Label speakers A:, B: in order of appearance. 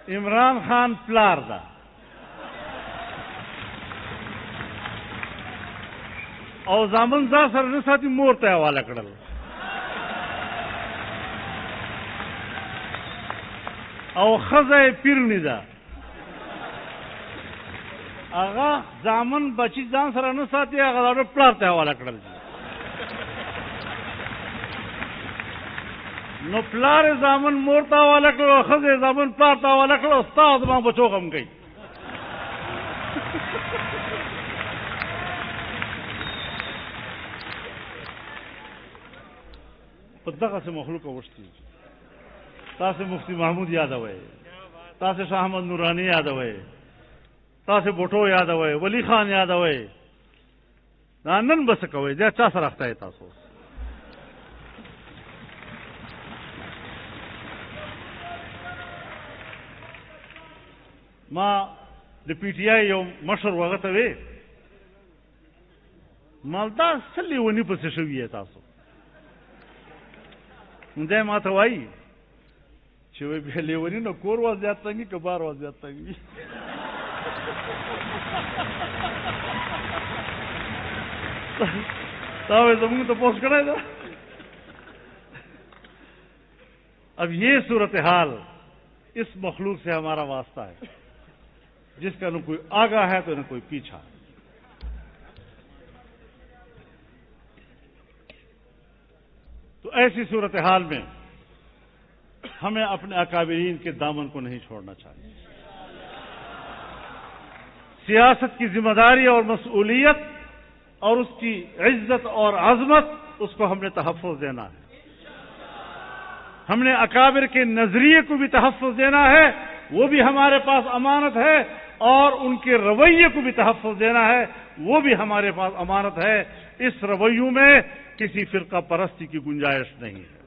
A: عمران خان پلار دا او زامن ځا سره نه ساتي، مور ته حواله کړل. او ښځه یې پیرني ده، هغه زامن بچي ځان سره نه ساتي، هغه د پلار ته حواله کړل. نو پلار زامن مور ته حواله کړل او ښځه زامن پلار ته حواله کړل. او ستا زما بچو غم کوي. په دغسې مخلوقه وشتي تاسې مفتی محمود یادوئ، تاسې شاه احمد نورانی یادوئ، تاسې بوټو یادوئ، ولی خان یادوئ. دا نن به څه کوئ؟ دا چا سره اخته یې تاسو؟ ما د پی ټی آی یو مشر هغه ته وې ما دا څه لیوني پسې شوي یې تاسو؟ دی ما ته وایي چې وایي بیا لیوني نو کور وا زیات تنګي که بار وا زیات تنګي؟ تا وایي زمونږ تپوس کړی ده. اب یہ صورتحال اس مخلوق سے ہمارا واسطہ ہے جس کا نہ کوئی آگا ہے تو نہ کوئی پیچھا. تو ایسی صورتحال میں ہمیں اپنے اکابرین کے دامن کو نہیں چھوڑنا چاہیے. سیاست کی ذمہ داری اور مسئولیت اور اس کی عزت اور عظمت اس کو ہم نے تحفظ دینا ہے. ہم نے اکابر کے نظریے کو بھی تحفظ دینا ہے، وہ بھی ہمارے پاس امانت ہے، اور ان کے رویے کو بھی تحفظ دینا ہے، وہ بھی ہمارے پاس امانت ہے. اس رویوں میں کسی فرقہ پرستی کی گنجائش نہیں ہے.